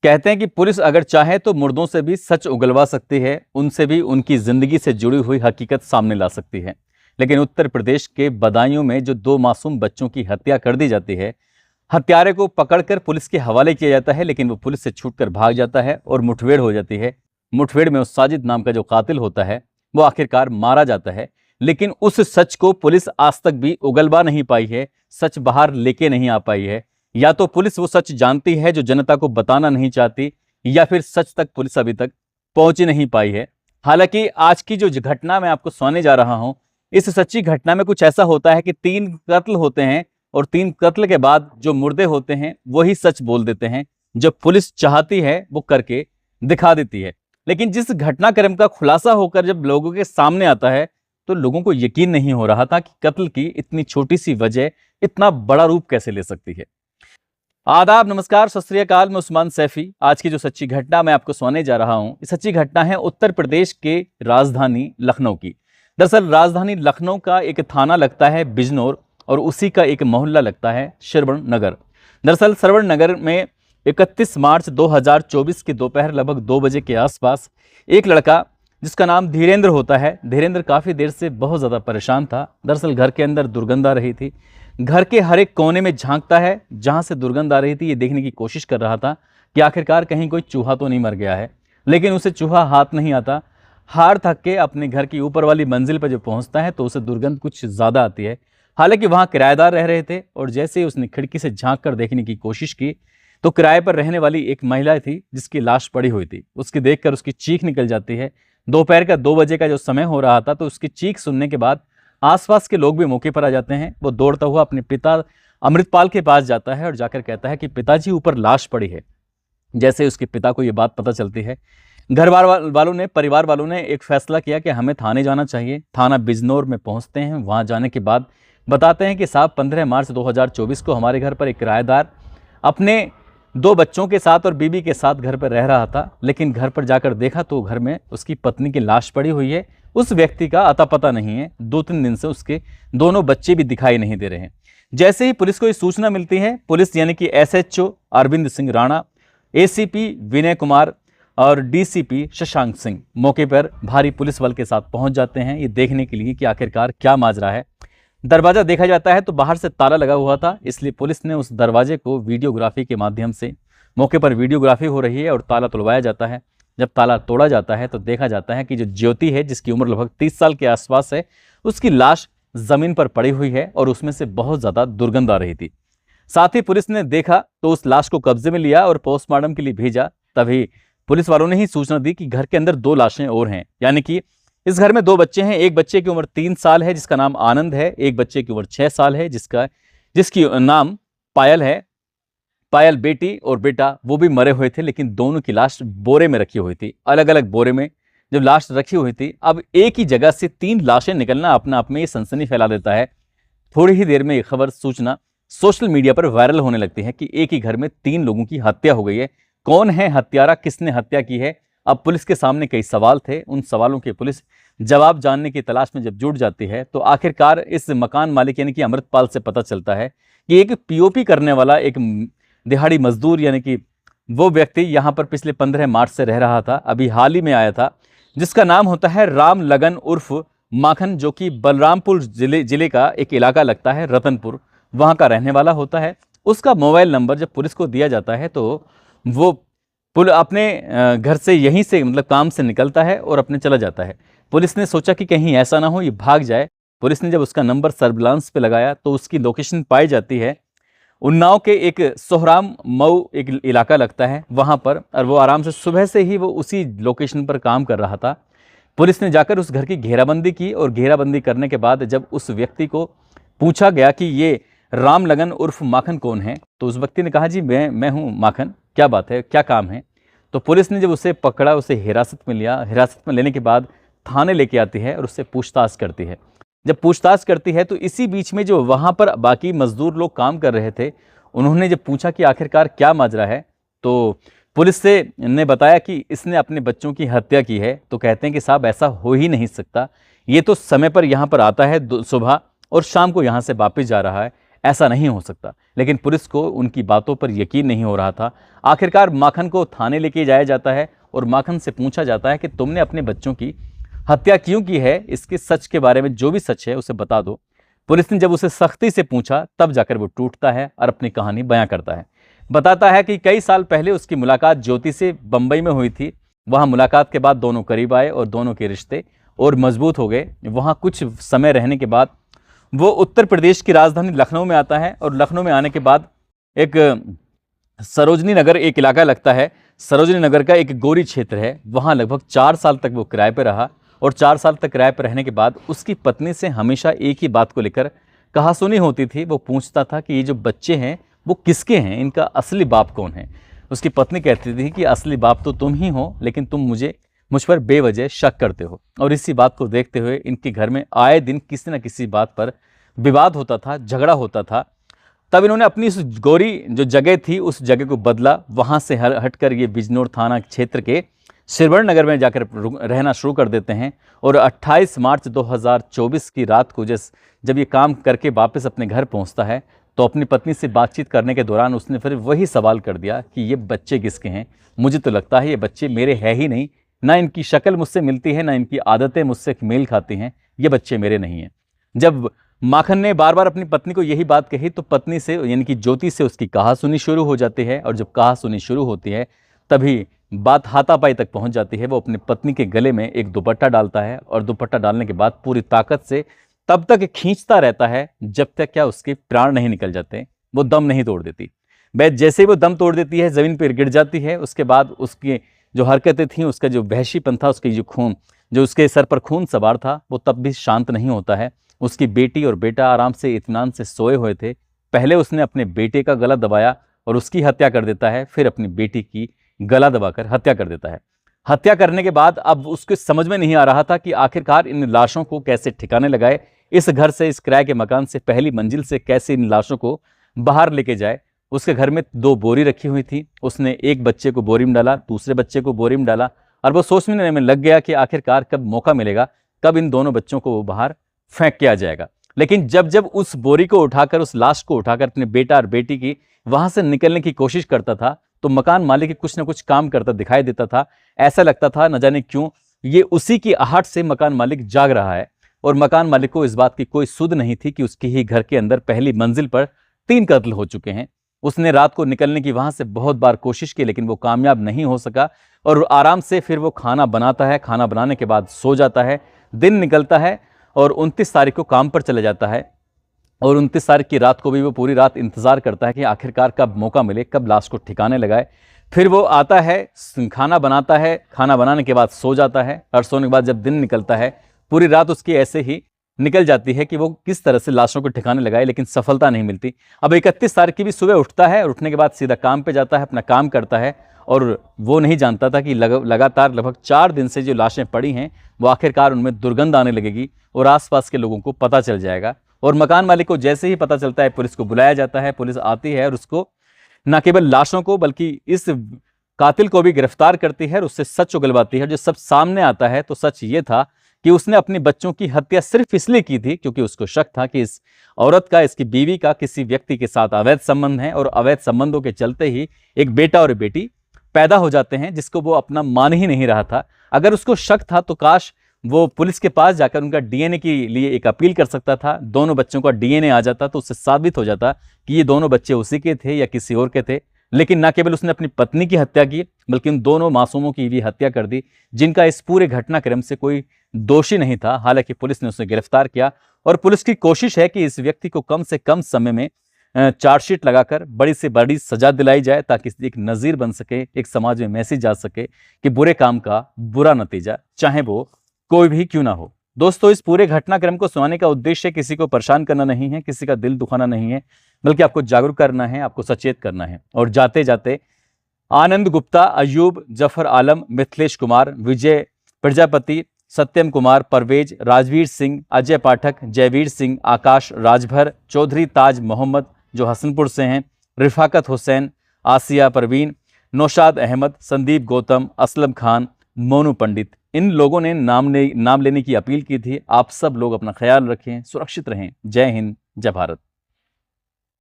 कहते हैं कि पुलिस अगर चाहे तो मुर्दों से भी सच उगलवा सकती है, उनसे भी उनकी जिंदगी से जुड़ी हुई हकीकत सामने ला सकती है। लेकिन उत्तर प्रदेश के बदायूं में जो दो मासूम बच्चों की हत्या कर दी जाती है, हत्यारे को पकड़कर पुलिस के हवाले किया जाता है, लेकिन वो पुलिस से छूटकर भाग जाता है और मुठभेड़ हो जाती है। मुठभेड़ में उस साजिद नाम का जो कातिल होता है वो आखिरकार मारा जाता है। लेकिन उस सच को पुलिस आज तक भी उगलवा नहीं पाई है, सच बाहर लेके नहीं आ पाई है। या तो पुलिस वो सच जानती है जो जनता को बताना नहीं चाहती, या फिर सच तक पुलिस अभी तक पहुंच ही नहीं पाई है। हालांकि आज की जो घटना मैं आपको सुनाने जा रहा हूं, इस सच्ची घटना में कुछ ऐसा होता है कि 3 कत्ल होते हैं और 3 कत्ल के बाद जो मुर्दे होते हैं वही सच बोल देते हैं। जब पुलिस चाहती है वो करके दिखा देती है। लेकिन जिस घटनाक्रम का खुलासा होकर जब लोगों के सामने आता है तो लोगों को यकीन नहीं हो रहा था कि कत्ल की इतनी छोटी सी वजह इतना बड़ा रूप कैसे ले सकती है। आदाब, नमस्कार, सत श्री अकाल। मैं उस्मान सैफी। आज की जो सच्ची घटना मैं आपको सुनाने जा रहा हूं, ये सच्ची घटना है उत्तर प्रदेश के राजधानी लखनऊ की। दरअसल राजधानी लखनऊ का एक थाना लगता है बिजनौर और उसी का एक मोहल्ला लगता है श्रवण नगर। दरअसल श्रवण नगर में 31 मार्च 2024 की दोपहर लगभग 2 बजे के आसपास एक लड़का जिसका नाम धीरेन्द्र होता है, धीरेन्द्र काफ़ी देर से बहुत ज़्यादा परेशान था। दरअसल घर के अंदर दुर्गंध आ रही थी। घर के हर एक कोने में झांकता है, जहां से दुर्गंध आ रही थी ये देखने की कोशिश कर रहा था कि आखिरकार कहीं कोई चूहा तो नहीं मर गया है। लेकिन उसे चूहा हाथ नहीं आता। हार थक के अपने घर की ऊपर वाली मंजिल पर जो पहुंचता है तो उसे दुर्गंध कुछ ज़्यादा आती है। हालांकि वहां किराएदार रह रहे थे और जैसे ही उसने खिड़की से झांक कर देखने की कोशिश की तो किराए पर रहने वाली एक महिला थी जिसकी लाश पड़ी हुई थी। उसकी देखकर उसकी चीख निकल जाती है। दोपहर का 2 बजे का जो समय हो रहा था तो उसकी चीख सुनने के बाद आसपास के लोग भी मौके पर आ जाते हैं। वो दौड़ता हुआ अपने पिता अमृतपाल के पास जाता है और जाकर कहता है कि पिताजी ऊपर लाश पड़ी है। जैसे उसके पिता को ये बात पता चलती है, परिवार वालों ने एक फैसला किया कि हमें थाने जाना चाहिए। थाना बिजनौर में पहुंचते हैं। वहां जाने के बाद बताते हैं कि साहब 15 मार्च 2024 को हमारे घर पर एक किराएदार अपने 2 बच्चों के साथ और बीबी के साथ घर पर रह रहा था, लेकिन घर पर जाकर देखा तो घर में उसकी पत्नी की लाश पड़ी हुई है। उस व्यक्ति का अता पता नहीं है। 2-3 दिन से उसके दोनों बच्चे भी दिखाई नहीं दे रहे हैं। जैसे ही पुलिस को ये सूचना मिलती है, पुलिस यानी कि SHO अरविंद सिंह राणा, ACP विनय कुमार और DCP शशांक सिंह मौके पर भारी पुलिस बल के साथ पहुंच जाते हैं ये देखने के लिए कि आखिरकार क्या माजरा है। दरवाजा देखा जाता है तो बाहर से ताला लगा हुआ था, इसलिए पुलिस ने उस दरवाजे को वीडियोग्राफी के माध्यम से मौके पर वीडियोग्राफी हो रही है और ताला तोड़वाया जाता है। जब ताला तोड़ा जाता है तो देखा जाता है कि जो ज्योति है जिसकी उम्र लगभग 30 साल के आसपास है, उसकी लाश जमीन पर पड़ी हुई है और उसमें से बहुत ज्यादा दुर्गंध आ रही थी। साथ ही पुलिस ने देखा तो उस लाश को कब्जे में लिया और पोस्टमार्टम के लिए भेजा। तभी पुलिस वालों ने ही सूचना दी कि घर के अंदर 2 लाशें और हैं, यानी कि इस घर में 2 बच्चे हैं। एक बच्चे की उम्र 3 साल है जिसका नाम आनंद है, एक बच्चे की उम्र 6 साल है जिसकी नाम पायल है। पायल बेटी और बेटा वो भी मरे हुए थे, लेकिन दोनों की लाश बोरे में रखी हुई थी, अलग अलग बोरे में जब लाश रखी हुई थी। अब एक ही जगह से 3 लाशें निकलना अपने आप में ये सनसनी फैला देता है। थोड़ी ही देर में ये खबर सूचना सोशल मीडिया पर वायरल होने लगती है कि एक ही घर में 3 लोगों की हत्या हो गई है। कौन है हत्यारा, किसने हत्या की है? अब पुलिस के सामने कई सवाल थे। उन सवालों के पुलिस जवाब जानने की तलाश में जब जुट जाती है तो आखिरकार इस मकान मालिक यानी कि अमृतपाल से पता चलता है कि एक POP करने वाला एक दिहाड़ी मजदूर यानी कि वो व्यक्ति यहाँ पर पिछले 15 मार्च से रह रहा था, अभी हाल ही में आया था, जिसका नाम होता है राम लगन उर्फ माखन, जो कि बलरामपुर जिले का एक इलाका लगता है रतनपुर, वहाँ का रहने वाला होता है। उसका मोबाइल नंबर जब पुलिस को दिया जाता है तो वो अपने घर से यहीं से मतलब काम से निकलता है और अपने चला जाता है। पुलिस ने सोचा कि कहीं ऐसा ना हो ये भाग जाए। पुलिस ने जब उसका नंबर सर्विलांस पे लगाया तो उसकी लोकेशन पाई जाती है उन्नाव के एक सोहराम मऊ एक इलाका लगता है वहाँ पर, और वो आराम से सुबह से ही वो उसी लोकेशन पर काम कर रहा था। पुलिस ने जाकर उस घर की घेराबंदी की और घेराबंदी करने के बाद जब उस व्यक्ति को पूछा गया कि ये राम लगन उर्फ माखन कौन है, तो उस व्यक्ति ने कहा जी मैं हूँ माखन, क्या बात है, क्या काम है? तो पुलिस ने जब उसे पकड़ा, उसे हिरासत में लिया। हिरासत में लेने के बाद थाने लेके आती है और उससे पूछताछ करती है। जब पूछताछ करती है तो इसी बीच में जो वहाँ पर बाकी मजदूर लोग काम कर रहे थे उन्होंने जब पूछा कि आखिरकार क्या माजरा है, तो पुलिस से ने बताया कि इसने अपने बच्चों की हत्या की है। तो कहते हैं कि साहब ऐसा हो ही नहीं सकता, ये तो समय पर यहाँ पर आता है सुबह और शाम को यहाँ से वापस जा रहा है, ऐसा नहीं हो सकता। लेकिन पुलिस को उनकी बातों पर यकीन नहीं हो रहा था। आखिरकार माखन को थाने लेके जाया जाता है और माखन से पूछा जाता है कि तुमने अपने बच्चों की हत्या क्यों की है, इसके सच के बारे में जो भी सच है उसे बता दो। पुलिस ने जब उसे सख्ती से पूछा तब जाकर वो टूटता है और अपनी कहानी बयां करता है। बताता है कि कई साल पहले उसकी मुलाकात ज्योति से बंबई में हुई थी। वहां मुलाकात के बाद दोनों करीब आए और दोनों के रिश्ते और मजबूत हो गए। वहां कुछ समय रहने के बाद वो उत्तर प्रदेश की राजधानी लखनऊ में आता है और लखनऊ में आने के बाद एक सरोजनी नगर एक इलाका लगता है। सरोजनी नगर का एक गोरी क्षेत्र है, वहां लगभग 4 साल तक वो किराए पर रहा और 4 साल तक किराए पर रहने के बाद उसकी पत्नी से हमेशा एक ही बात को लेकर कहासुनी होती थी। वो पूछता था कि ये जो बच्चे हैं वो किसके हैं, इनका असली बाप कौन है। उसकी पत्नी कहती थी कि असली बाप तो तुम ही हो, लेकिन तुम मुझ पर बेवजह शक करते हो। और इसी बात को देखते हुए इनके घर में आए दिन किसी न किसी बात पर विवाद होता था, झगड़ा होता था। तब इन्होंने अपनी इस गोरी जो जगह थी उस जगह को बदला। वहाँ से हटकर ये बिजनौर थाना क्षेत्र के श्रवण नगर में जाकर रहना शुरू कर देते हैं। और 28 मार्च 2024 की रात को जब ये काम करके वापस अपने घर पहुँचता है तो अपनी पत्नी से बातचीत करने के दौरान उसने फिर वही सवाल कर दिया कि ये बच्चे किसके हैं। मुझे तो लगता है ये बच्चे मेरे है ही नहीं, ना इनकी शक्ल मुझसे मिलती है, ना इनकी आदतें मुझसे मेल खाती हैं। ये बच्चे मेरे नहीं हैं। जब माखन ने बार बार अपनी पत्नी को यही बात कही तो पत्नी से यानी कि ज्योति से उसकी कहासुनी शुरू हो जाती है। और जब कहासुनी शुरू होती है तभी बात हाथापाई तक पहुंच जाती है। वो अपनी पत्नी के गले में एक दुपट्टा डालता है और दुपट्टा डालने के बाद पूरी ताकत से तब तक खींचता रहता है जब तक क्या उसके प्राण नहीं निकल जाते, वो दम नहीं तोड़ देती। वह जैसे ही वो दम तोड़ देती है ज़मीन पर गिर जाती है। उसके बाद उसकी जो हरकतें थीं, उसका जो वहशीपन था, उसके जो खून जो उसके सर पर खून सवार था, वो तब भी शांत नहीं होता है। उसकी बेटी और बेटा आराम से इत्मीनान से सोए हुए थे। पहले उसने अपने बेटे का गला दबाया और उसकी हत्या कर देता है, फिर अपनी बेटी की गला दबाकर हत्या कर देता है। हत्या करने के बाद अब उसके समझ में नहीं आ रहा था कि आखिरकार इन लाशों को कैसे ठिकाने लगाए, इस घर से, इस किराए के मकान से, पहली मंजिल से कैसे इन लाशों को बाहर लेके जाए। उसके घर में 2 बोरी रखी हुई थी। उसने एक बच्चे को बोरी में डाला, दूसरे बच्चे को बोरी में डाला और वो सोचने में लग गया कि आखिरकार कब मौका मिलेगा, कब इन दोनों बच्चों को वो बाहर फेंक के आ जाएगा। लेकिन जब उस बोरी को उठाकर, उस लाश को उठाकर अपने बेटा और बेटी की वहां से निकलने की कोशिश करता था तो मकान मालिक कुछ ना कुछ काम करता दिखाई देता था। ऐसा लगता था न जाने क्यों ये उसी की आहट से मकान मालिक जाग रहा है। और मकान मालिक को इस बात की कोई सुध नहीं थी कि उसके ही घर के अंदर पहली मंजिल पर 3 कत्ल हो चुके हैं। उसने रात को निकलने की वहां से बहुत बार कोशिश की लेकिन वो कामयाब नहीं हो सका और आराम से फिर वो खाना बनाता है। खाना बनाने के बाद सो जाता है। दिन निकलता है और 29 तारीख को काम पर चले जाता है। और 29 तारीख की रात को भी वो पूरी रात इंतजार करता है कि आखिरकार कब मौका मिले, कब लाश को ठिकाने लगाए। फिर वो आता है, खाना बनाता है, खाना बनाने के बाद सो जाता है और सोने के बाद जब दिन निकलता है पूरी रात उसकी ऐसे ही निकल जाती है कि वो किस तरह से लाशों को ठिकाने लगाए, लेकिन सफलता नहीं मिलती। अब 31 तारीख की भी सुबह उठता है और उठने के बाद सीधा काम पे जाता है, अपना काम करता है। और वो नहीं जानता था कि लगातार लगभग 4 दिन से जो लाशें पड़ी हैं वो आखिरकार उनमें दुर्गंध आने लगेगी और आसपास के लोगों को पता चल जाएगा। और मकान मालिक को जैसे ही पता चलता है पुलिस को बुलाया जाता है। पुलिस आती है और उसको न केवल लाशों को बल्कि इस कातिल को भी गिरफ्तार करती है और उससे सच उगलवाती है। जो सब सामने आता है तो सच ये था कि उसने अपने बच्चों की हत्या सिर्फ इसलिए की थी क्योंकि उसको शक था कि इस औरत का, इसकी बीवी का किसी व्यक्ति के साथ अवैध संबंध है और अवैध संबंधों के चलते ही एक बेटा और बेटी पैदा हो जाते हैं जिसको वो अपना मान ही नहीं रहा था। अगर उसको शक था तो काश वो पुलिस के पास जाकर उनका डीएनए के लिए एक अपील कर सकता था। दोनों बच्चों का डीएनए आ जाता तो उससे साबित हो जाता कि ये दोनों बच्चे उसी के थे या किसी और के थे। लेकिन न केवल उसने अपनी पत्नी की हत्या की बल्कि उन दोनों मासूमों की भी हत्या कर दी जिनका इस पूरे घटनाक्रम से कोई दोषी नहीं था। हालांकि पुलिस ने उसे गिरफ्तार किया और पुलिस की कोशिश है कि इस व्यक्ति को कम से कम समय में चार्जशीट लगाकर बड़ी से बड़ी सजा दिलाई जाए ताकि एक नज़ीर बन सके, एक समाज में मैसेज जा सके कि बुरे काम का बुरा नतीजा चाहे वो कोई भी क्यों ना हो। दोस्तों, इस पूरे घटनाक्रम को सुनाने का उद्देश्य किसी को परेशान करना नहीं है, किसी का दिल दुखाना नहीं है, बल्कि आपको जागरूक करना है, आपको सचेत करना है। और जाते जाते आनंद गुप्ता, अयूब, जफर आलम, मिथिलेश कुमार, विजय प्रजापति, सत्यम कुमार, परवेज, राजवीर सिंह, अजय पाठक, जयवीर सिंह, आकाश राजभर, चौधरी ताज मोहम्मद जो हसनपुर से हैं, रिफाकत हुसैन, आसिया परवीन, नौशाद अहमद, संदीप गौतम, असलम खान, मोनू पंडित, इन लोगों ने नाम लेने की अपील की थी। आप सब लोग अपना ख्याल रखें, सुरक्षित रहें। जय हिंद, जय भारत।